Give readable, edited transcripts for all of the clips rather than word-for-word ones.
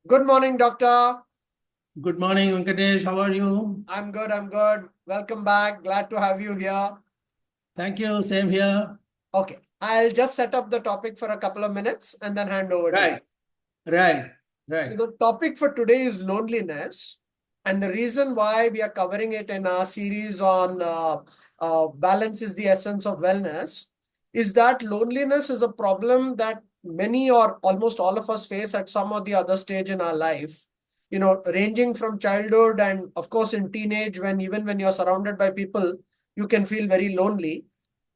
Good morning, doctor. Good morning, Venkatesh. How are you? I'm good. I'm good. Welcome back. Glad to have you here. Thank you. Same here. Okay. I'll just set up the topic for a couple of minutes and then hand over to you. Right, right, So, right, the topic for today is loneliness. And the reason why we are covering it in our series on balance is the essence of wellness is that loneliness is a problem that many or almost all of us face at some or the other stage in our life. Ranging from childhood and, of course, in teenage, when even when you're surrounded by people, you can feel very lonely,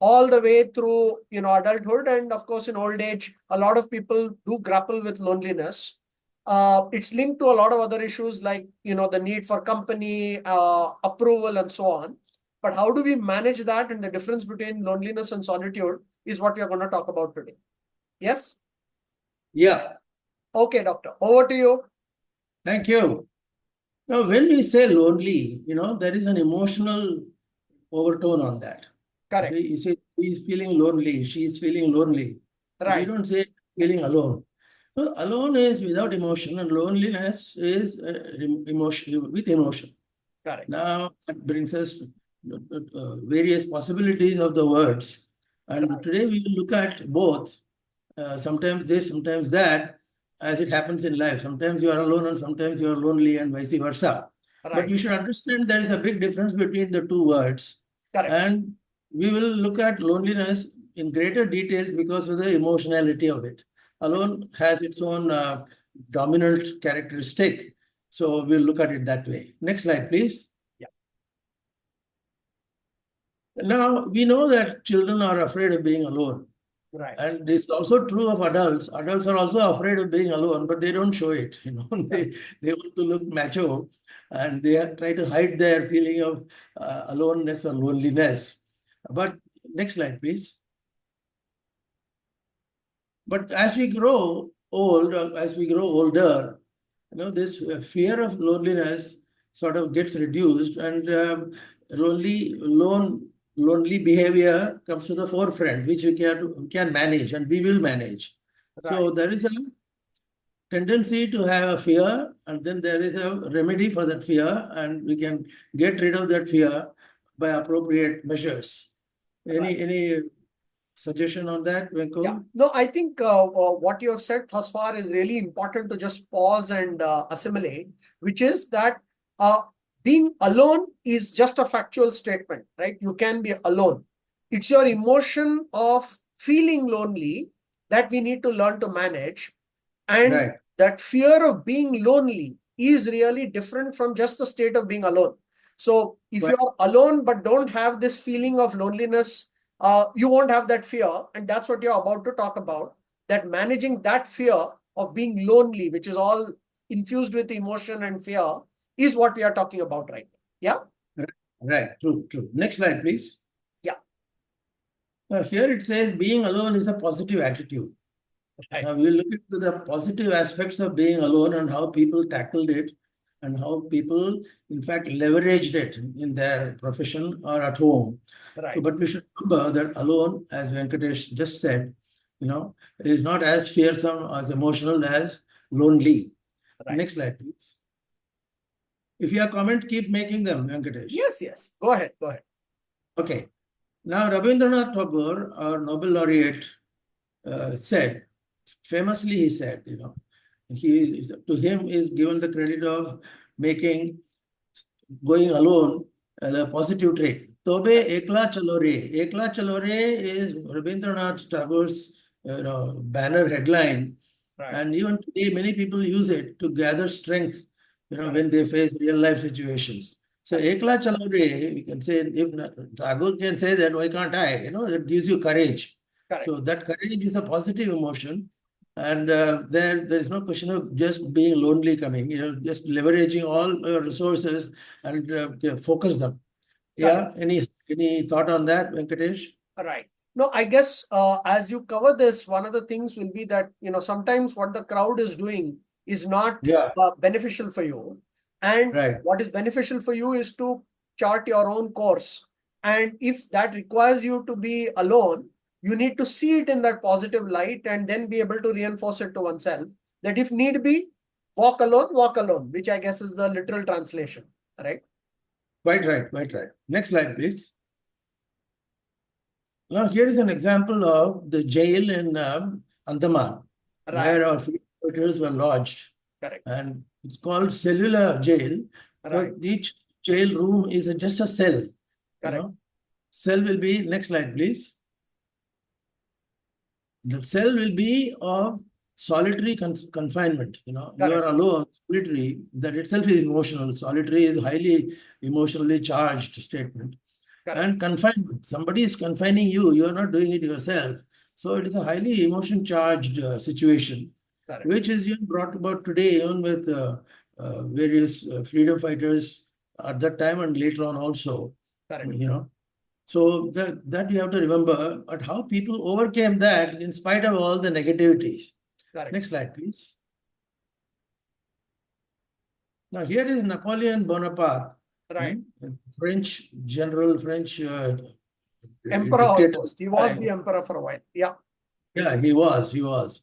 all the way through, adulthood. And, of course, in old age, a lot of people do grapple with loneliness. It's linked to a lot of other issues like the need for company, approval, and so on. But how do we manage that, and the difference between loneliness and solitude is what we are going to talk about today. Yes. yeah. Okay, doctor, over to you. Thank you. Now, when we say lonely, there is an emotional overtone on that. Correct. You say he's feeling lonely, she's feeling lonely. We Right. don't say feeling alone. So alone is without emotion, and loneliness is emotion with emotion. Correct. Now, that brings us various possibilities of the words. And Right. today we will look at both. Sometimes this, sometimes that, as it happens in life. Sometimes you are alone and sometimes you are lonely, and vice versa. But Right. you should understand there is a big difference between the two words. Correct. And we will look at loneliness in greater details because of the emotionality of it. Alone has its own dominant characteristic. So we'll look at it that way. Next slide, please. Yeah. Now, we know that children are afraid of being alone. Right. And it's also true of adults. Adults are also afraid of being alone, but they don't show it. Correct. They want to look macho, and they try to hide their feeling of aloneness or loneliness. But next slide, please. But as we grow old, as we grow older, this fear of loneliness sort of gets reduced, and lonely behavior comes to the forefront, which we can manage and we will manage. Right. So there is a tendency to have a fear, and then there is a remedy for that fear, and we can get rid of that fear by appropriate measures. Right. Any suggestion on that, Yeah. Venko? No, I think what you have said thus far is really important to just pause and assimilate, which is that uh, being alone is just a factual statement, right? You can be alone. It's your emotion of feeling lonely that we need to learn to manage. And Right, that fear of being lonely is really different from just the state of being alone. So if right, you're alone but don't have this feeling of loneliness, you won't have that fear. And that's what you're about to talk about, that managing that fear of being lonely, which is all infused with emotion and fear, is what we are talking about right now. Yeah. right, right. True, true. Next slide, please. Yeah. Now, here it says being alone is a positive attitude. Right. Now, we'll look into the positive aspects of being alone and how people tackled it and how people, in fact, leveraged it in their profession or at home. So, Right. but we should remember that alone, as Venkatesh just said, is not as fearsome, as emotional as lonely. Right. Next slide, please. If you have comment, keep making them, Venkatesh. Yes. Yes. Go ahead. Go ahead. Okay. Now, Rabindranath Tagore, our Nobel laureate, said, famously he said, to him is given the credit of making going alone a positive trait. Tobe Right. ekla chalo re. Ekla chalo re is Rabindranath Tagore's banner headline. Right. And even today, many people use it to gather strength, Right. when they face real life situations. So Correct. ekla chalo re, we can say, if Tagore can say that, why can't I? That gives you courage. Correct. So that courage is a positive emotion. And there is no question of just being lonely coming, just leveraging all your resources and focus them. Correct. Yeah, any thought on that, Venkatesh? Right. No, I guess as you cover this, one of the things will be that, sometimes what the crowd is doing is not Yeah, beneficial for you. And right, what is beneficial for you is to chart your own course. And if that requires you to be alone, you need to see it in that positive light and then be able to reinforce it to oneself that if need be, walk alone, which I guess is the literal translation, right? Quite right, quite right. Next slide, please. Now, here is an example of the jail in Andaman, Right, where our freedom fighters were lodged. correct, And it's called cellular jail because right, each jail room is just a cell. You correct, know, cell will be, next slide, please. The cell will be of solitary confinement. You know, you correct, are alone, solitary. That itself is emotional. Solitary is highly emotionally charged statement. correct, And confinement. Somebody is confining you. You are not doing it yourself. So it is a highly emotion charged situation, correct, which is even brought about today, even with various freedom fighters at that time and later on also. correct, You know, so that you have to remember, but how people overcame that in spite of all the negativities. correct. Next slide, please. Now here is Napoleon Bonaparte, Right. French general, French Emperor dictator. almost. He was the emperor for a while. Yeah. Yeah, he was.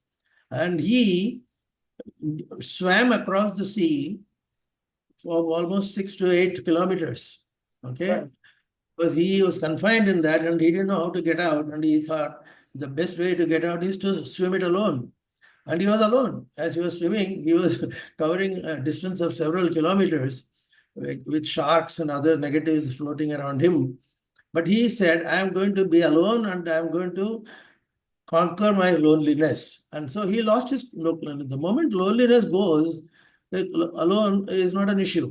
And he swam across the sea for almost 6 to 8 kilometers. Okay. Right. Because he was confined in that and he didn't know how to get out. And he thought the best way to get out is to swim it alone. And he was alone. As he was swimming, he was covering a distance of several kilometers with sharks and other negatives floating around him. But he said, I am going to be alone and I am going to conquer my loneliness. And so he lost his loneliness. The moment loneliness goes, alone is not an issue,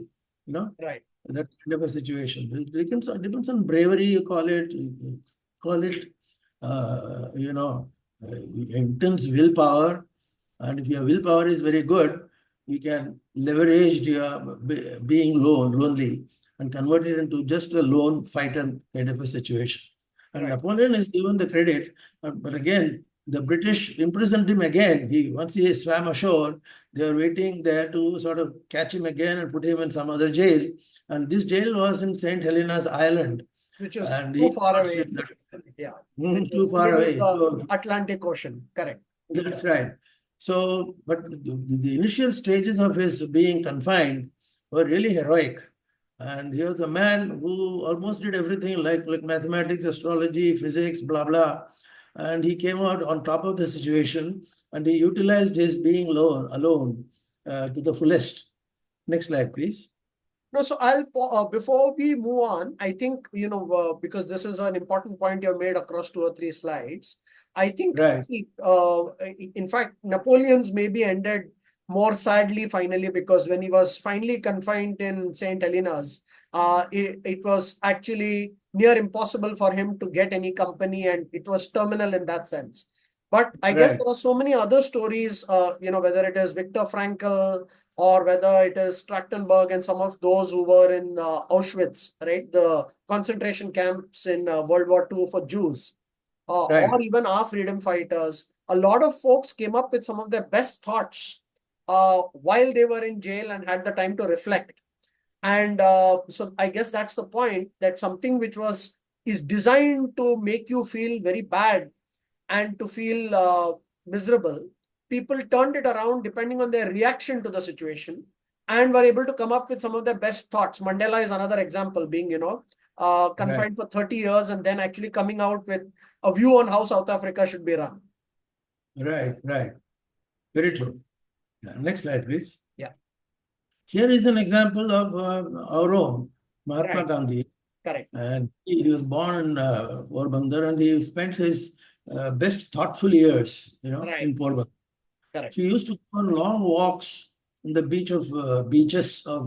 you know, Right. that kind of a situation. Depends on bravery, you call it, you know, intense willpower. And if your willpower is very good, you can leverage your being lonely and convert it into just a lone fighter kind of a situation. And Right. Napoleon is given the credit, but again, the British imprisoned him again. Once he swam ashore, they were waiting there to sort of catch him again and put him in some other jail. And this jail was in St. Helena's Island, Which is and he too could far not away. swim that. Yeah. Which Too is in the far middle of away. the So Atlantic Ocean. Correct. that's right. So, but the initial stages of his being confined were really heroic. And he was a man who almost did everything like mathematics, astrology, physics, blah, blah. And he came out on top of the situation and he utilized his being alone to the fullest. Next slide, please. No, so before we move on, I think, because this is an important point you have made across 2 or 3 slides. I think, Right, see, in fact, Napoleon's maybe ended more sadly finally because when he was finally confined in St. Helena's, it was actually near impossible for him to get any company and it was terminal in that sense. But I guess right, there are so many other stories, whether it is Viktor Frankl, or whether it is Trachtenberg and some of those who were in Auschwitz, right? The concentration camps in World War II for Jews, or right, even our freedom fighters. A lot of folks came up with some of their best thoughts while they were in jail and had the time to reflect. And so I guess that's the point, that something which is designed to make you feel very bad and to feel miserable, people turned it around depending on their reaction to the situation and were able to come up with some of their best thoughts. Mandela is another example, being, right, confined for 30 years and then actually coming out with a view on how South Africa should be run. right. Very true. Yeah, next slide, please. Yeah, Here is an example of our own Mahatma right, Gandhi. correct, And he was born in Porbandar and he spent his best thoughtful years, right, in Porbandar. correct, He used to go on long walks in the beaches of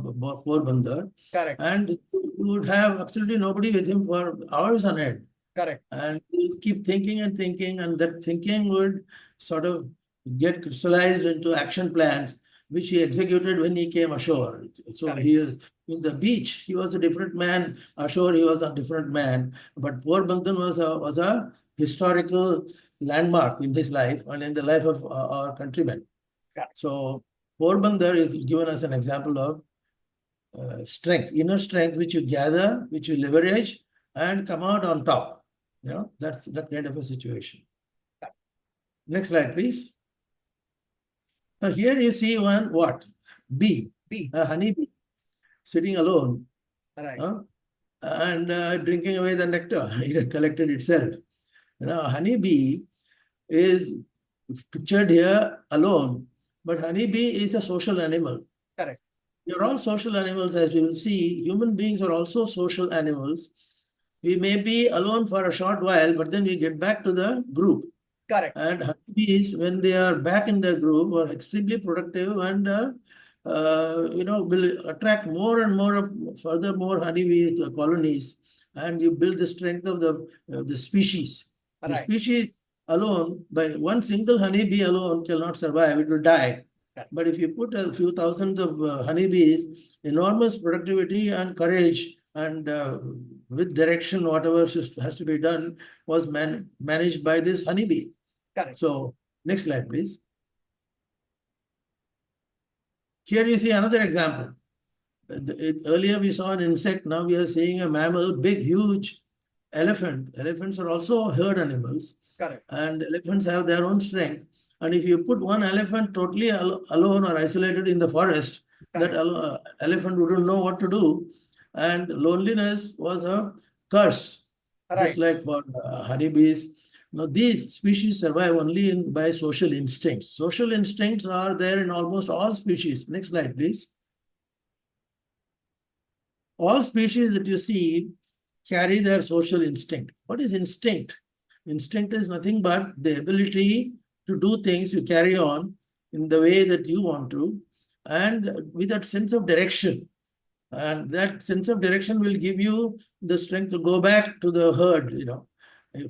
Porbandar, correct, and he would have absolutely nobody with him for hours on end. correct, And he would keep thinking and thinking, and that thinking would sort of get crystallized into action plans, which he executed when he came ashore. So correct, in the beach, he was a different man. Ashore, he was a different man. But Porbandar was a historical landmark in his life and in the life of our countrymen. correct, So Porbandar is given as an example of strength, inner strength, which you gather, which you leverage, and come out on top. That's that kind of a situation. Next slide, please. Now here you see one what? bee, Bee. a honeybee, sitting alone, Right. and drinking away the nectar. It had collected itself. A honeybee is pictured here alone, but honeybee is a social animal. Correct. We are all social animals, as we will see. Human beings are also social animals. We may be alone for a short while, but then we get back to the group. Correct. And honeybees, when they are back in their group, are extremely productive and will attract more and more of further more honeybee colonies, and you build the strength of the species. The Right. species alone, by one single honeybee alone, cannot survive; it will die. Correct. But if you put a few thousands of honeybees, enormous productivity and courage, and with direction, whatever has to be done was managed by this honeybee. Correct. So, next slide, please. Here you see another example. Earlier we saw an insect, now we are seeing a mammal, big, huge elephant. Elephants are also herd animals, Correct. and elephants have their own strength. And if you put one elephant totally alone or isolated in the forest, that Correct. elephant wouldn't know what to do. And loneliness was a curse, just Right. like for honeybees. Now, these species survive only by social instincts. Social instincts are there in almost all species. Next slide, please. All species that you see carry their social instinct. What is instinct? Instinct is nothing but the ability to do things you carry on in the way that you want to, and with that sense of direction. And that sense of direction will give you the strength to go back to the herd.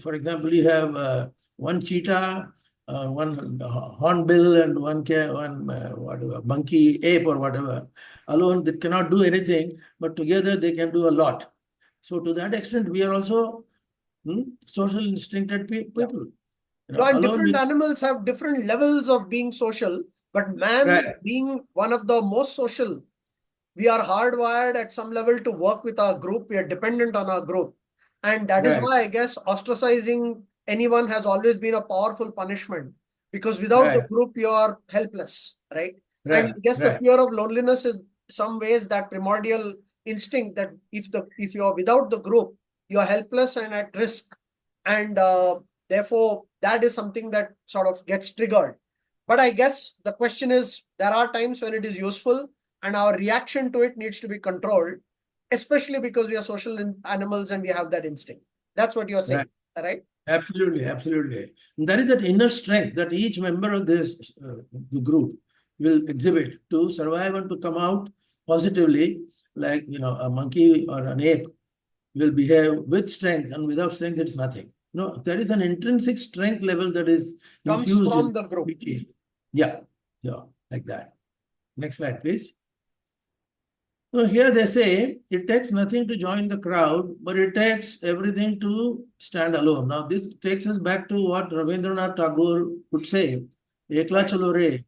For example, you have one cheetah, one hornbill, and one whatever monkey, ape, or whatever. Alone, they cannot do anything, but together they can do a lot. So, to that extent, we are also social instincted Yeah. people. And Alone different we animals have different levels of being social, but man right, being one of the most social, we are hardwired at some level to work with our group. We are dependent on our group. And that is right, why I guess ostracizing anyone has always been a powerful punishment, because without the right, group, you are helpless, right? And right, I guess the right, fear of loneliness is some ways that primordial instinct that if you are without the group, you are helpless and at risk. And therefore, that is something that sort of gets triggered. But I guess the question is, there are times when it is useful and our reaction to it needs to be controlled, especially because we are social animals and we have that instinct. That's what you're right. saying, right? Absolutely, absolutely. And that is that inner strength that each member of this the group will exhibit to survive and to come out positively, like a monkey or an ape will behave with strength, and without strength, it's nothing. There is an intrinsic strength level that is Comes infused in from the group. each. Yeah, yeah, like that. Next slide, please. So here they say it takes nothing to join the crowd, but it takes everything to stand alone. Now, this takes us back to what Rabindranath Tagore would say, Ekla Right. Chalo Re.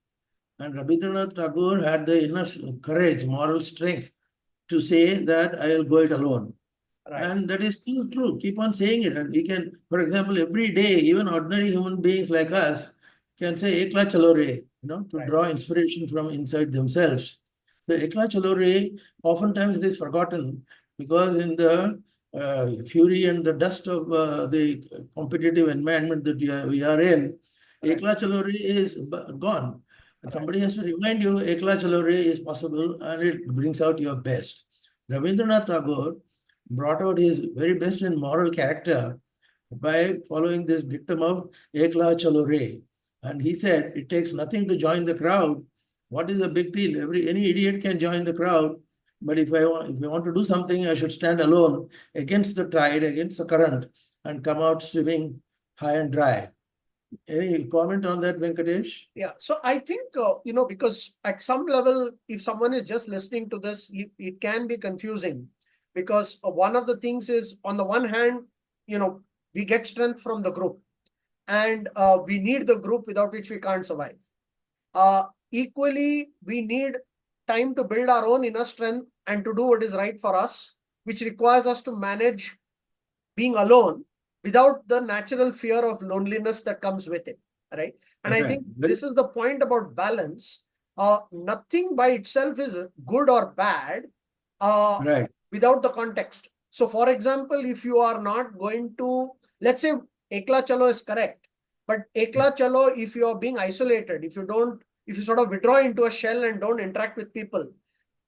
And Rabindranath Tagore had the inner courage, moral strength to say that I will go it alone. Right. And that is still true. Keep on saying it. And we can, for example, every day, even ordinary human beings like us can say Ekla Chalo Re, to Right. draw inspiration from inside themselves. The Ekla Chalo Re, oftentimes it is forgotten because in the fury and the dust of the competitive environment that we are in, Right. Ekla Chalo Re is gone. And Right. somebody has to remind you Ekla Chalo Re is possible and it brings out your best. Rabindranath Tagore brought out his very best in moral character by following this dictum of Ekla Chalo Re. And he said, it takes nothing to join the crowd. What is the big deal? Any idiot can join the crowd. But if I want to do something, I should stand alone against the tide, against the current, and come out swimming high and dry. Any comment on that, Venkatesh? Yeah. So I think, because at some level, if someone is just listening to this, it can be confusing, because one of the things is, on the one hand, we get strength from the group, and we need the group without which we can't survive. Equally, we need time to build our own inner strength and to do what is right for us, which requires us to manage being alone without the natural fear of loneliness that comes with it, right? And I Right. think this is the point about balance. nothing by itself is good or bad Right. without the context. So, for example, if you are not going to, let's say, ekla chalo is correct, but ekla chalo, if you are being isolated, if you sort of withdraw into a shell and don't interact with people,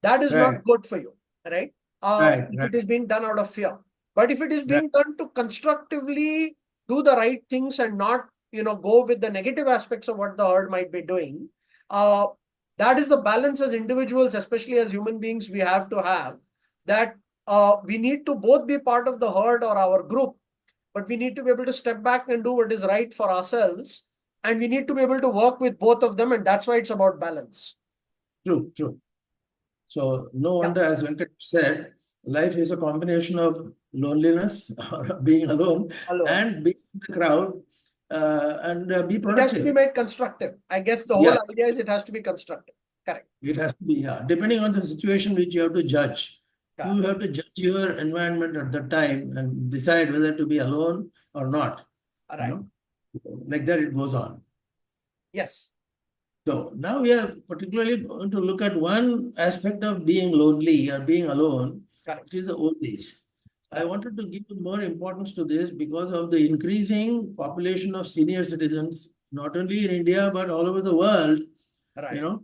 that is Right. not good for you, right? Right. If Right. it is being done out of fear. But if it is Right. being done to constructively do the right things and not, go with the negative aspects of what the herd might be doing, uh, that is the balance as individuals, especially as human beings, we have to have that we need to both be part of the herd or our group, but we need to be able to step back and do what is right for ourselves. And we need to be able to work with both of them. And that's why it's about balance. True. True. So no Yeah, wonder, as Venkat said, life is a combination of loneliness or being alone alone. and being in the crowd and be It has to be productive. made constructive. I guess the whole Yeah, idea is it has to be constructive. Correct. it has to be, yeah. Depending on the situation which you have to judge. You Correct. have to judge your environment at the time and decide whether to be alone or not. All You right. know, like that it goes on. Yes. So now we are particularly going to look at one aspect of being lonely or being alone, Correct. which is the old age. I Correct. wanted to give more importance to this because of the increasing population of senior citizens, not only in India, but all over the world. You Right. know,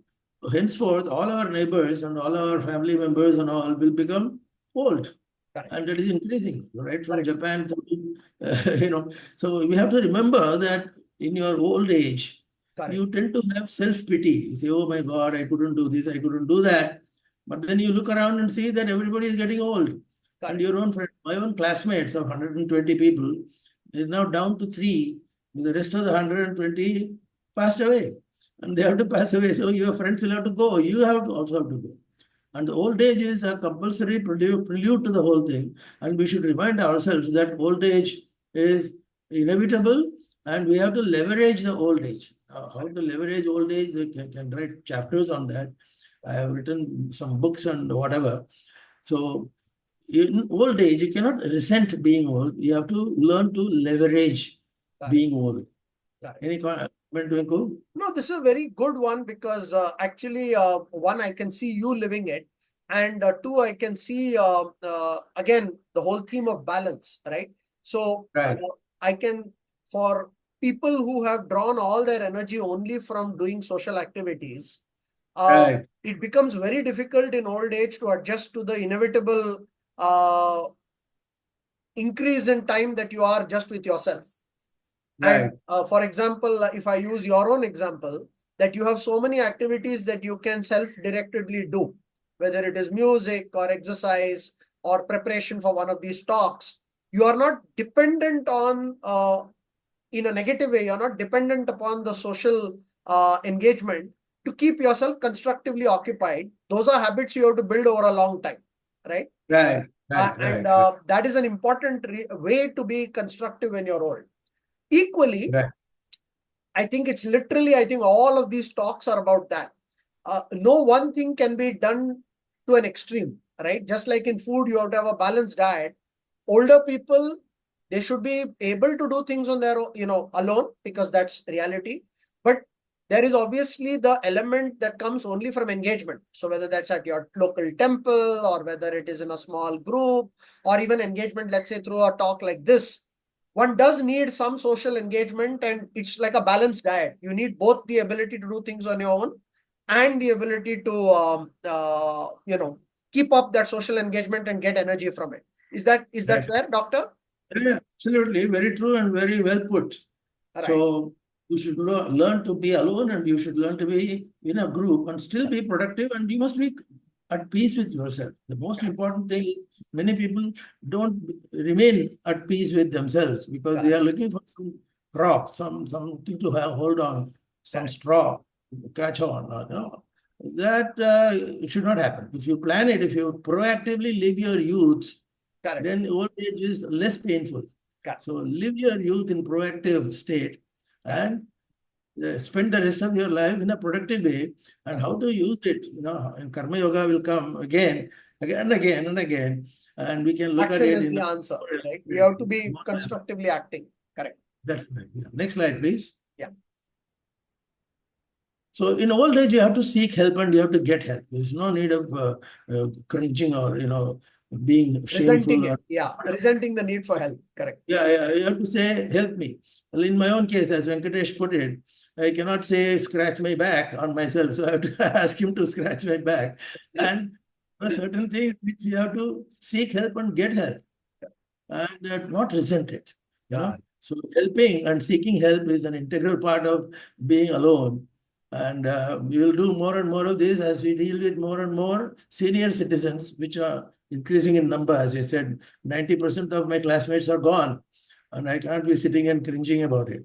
henceforth, all our neighbors and all our family members and all will become old. Correct. And it is increasing, right from Correct. Japan to, So we have to remember that in your old age, Correct. you tend to have self-pity. You say, oh my God, I couldn't do this, I couldn't do that. But then you look around and see that everybody is getting old. And Correct. your own friend, my own classmates of 120 people is now down to three. The rest of the 120 passed away. And they have to pass away. So your friends will have to go. You have to also have to go. And the old age is a compulsory prelude to the whole thing. And we should remind ourselves that old age is inevitable and we have to leverage the old age. How to leverage old age, they can write chapters on that. I have written some books and whatever. So in old age, you cannot resent being old. You have to learn to leverage Correct. being old. Correct. Any comment, Vinku? No, this is a very good one because actually, one, I can see you living it. And two, I can see, again, the whole theme of balance, right? So Right, I can, for people who have drawn all their energy only from doing social activities, right, it becomes very difficult in old age to adjust to the inevitable uh, increase in time that you are just with yourself. And right, for example, if I use your own example, that you have so many activities that you can self-directedly do, whether it is music or exercise or preparation for one of these talks, you are not dependent on, in a negative way, you're not dependent upon the social engagement to keep yourself constructively occupied. Those are habits you have to build over a long time, right? right, And right, that is an important way to be constructive when you're old. Equally, right, I think it's literally, I think all of these talks are about that. No one thing can be done to an extreme, right? Just like in food, you have to have a balanced diet. Older people, they should be able to do things on their own, alone, because that's reality. But there is obviously the element that comes only from engagement. So whether that's at your local temple or whether it is in a small group or even engagement, let's say through a talk like this, one does need some social engagement, and it's like a balanced diet. You need both the ability to do things on your own and the ability to keep up that social engagement and get energy from it. Is that right. fair, doctor? Yeah, absolutely, very true and very well put. Right. So you should learn to be alone and you should learn to be in a group and still be productive and you must be at peace with yourself. The most Correct. important thing is many people don't remain at peace with themselves because they Correct. are looking for some prop, something to have hold on, some Correct. straw, catch on. That should not happen. If you plan it, if you proactively live your youth, Correct. then old age is less painful. Correct. So live your youth in proactive state Correct. and spend the rest of your life in a productive way. And Correct. how to use it, and karma yoga will come again, again and again and again, and we can look at Action it is in the a answer, right? We have to be more constructively acting. Correct. that's right. Yeah. Next slide, please. Yeah. So in old age, you have to seek help and you have to get help. There's no need of cringing or being Resenting shameful or it. Yeah. Resenting the need for help. Correct. yeah, yeah. You have to say, help me. Well, in my own case, as Venkatesh put it, I cannot say scratch my back on myself. So I have to ask him to scratch my back. And there are certain things which you have to seek help and get help and not resent it. Yeah. So helping and seeking help is an integral part of being alone. And we will do more and more of this as we deal with more and more senior citizens, which are increasing in number. As I said, 90% of my classmates are gone, and I can't be sitting and cringing about it.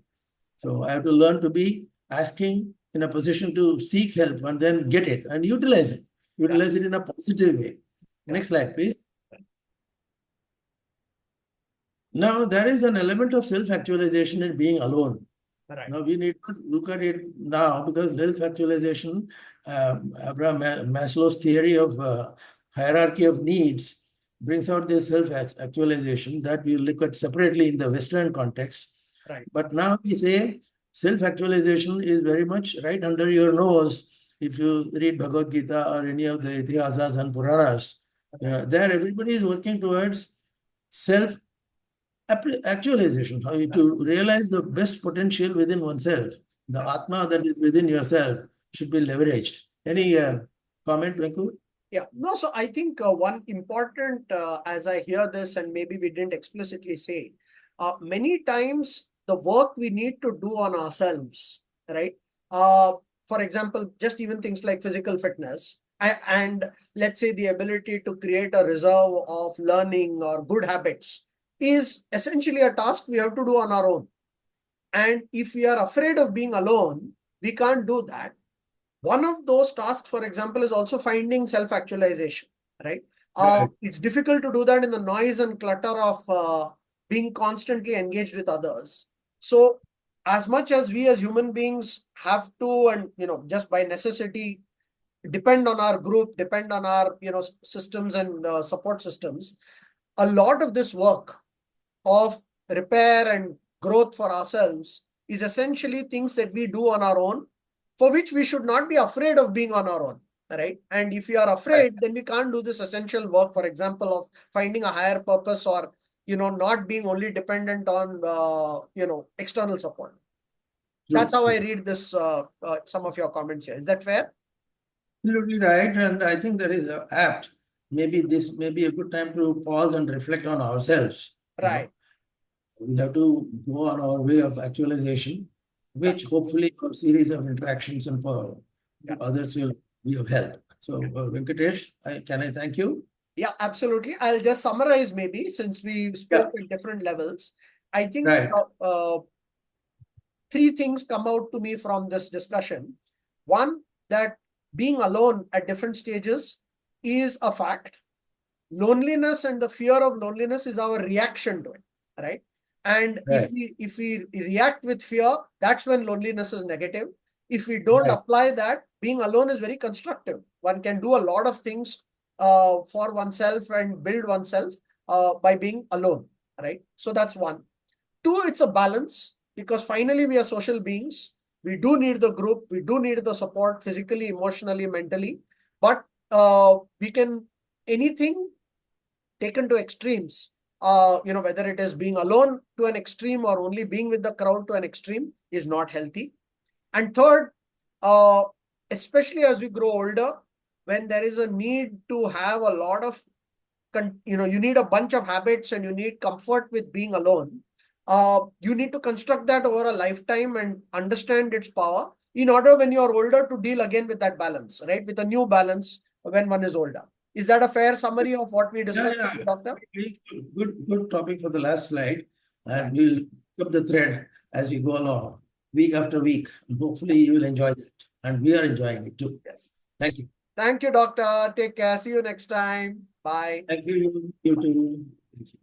So I have to learn to be asking in a position to seek help and then get it and utilize it. Yeah. Utilize it in a positive way. Yeah. Next slide, please. Now, there is an element of self-actualization in being alone. Right. Now, we need to look at it now because self-actualization, Abraham Maslow's theory of hierarchy of needs brings out this self-actualization that we look at separately in the Western context. Right. But now we say self-actualization is very much right under your nose. If you read Bhagavad Gita or any of the Itihasas and Puranas, Right. there everybody is working towards self actualization, how you to realize the best potential within oneself. The Right. Atma that is within yourself should be leveraged. Any comment, Venku? Yeah, no, so I think one important, as I hear this, and maybe we didn't explicitly say, many times the work we need to do on ourselves, right? For example, just even things like physical fitness and let's say the ability to create a reserve of learning or good habits is essentially a task we have to do on our own. And if we are afraid of being alone, we can't do that. One of those tasks, for example, is also finding self-actualization, right? Right. It's difficult to do that in the noise and clutter of being constantly engaged with others. So, as much as we as human beings have to, and just by necessity, depend on our group, depend on our systems and support systems, a lot of this work of repair and growth for ourselves is essentially things that we do on our own, for which we should not be afraid of being on our own, right? And if we are Right. afraid, then we can't do this essential work, for example, of finding a higher purpose or not being only dependent on external support. That's True, how I true. read this some of your comments here. Is that fair? Absolutely right. And I think that is apt. Maybe this may be a good time to pause and reflect on ourselves. Right. We have to go on our way of actualization, Yeah. which hopefully a series of interactions and Yeah. others will be of help. So, Venkatesh, can I thank you? Yeah, absolutely. I'll just summarize maybe since we Yeah, spoke at different levels. I think right, three things come out to me from this discussion. One, that being alone at different stages is a fact. Loneliness and the fear of loneliness is our reaction to it, right? And if right, we react with fear, that's when loneliness is negative. If we don't right. apply that, being alone is very constructive. One can do a lot of things for oneself and build oneself by being alone, right? So that's one. Two, it's a balance because finally we are social beings. We do need the group, we do need the support physically, emotionally, mentally, but we can anything taken to extremes, whether it is being alone to an extreme or only being with the crowd to an extreme is not healthy. And third, uh, especially as we grow older, when there is a need to have a lot of you need a bunch of habits and you need comfort with being alone. You need to construct that over a lifetime and understand its power in order when you're older to deal again with that balance, right? With a new balance when one is older. Is that a fair summary of what we Yeah, discussed yeah. today, Doctor? Really good topic for the last slide. Right. And we'll pick up the thread as we go along, week after week. And Yeah. hopefully you will enjoy it. And we are enjoying it too. Yes. Thank you. Thank you, Doctor. Take care. See you next time. Bye. Thank you. You too. Thank you.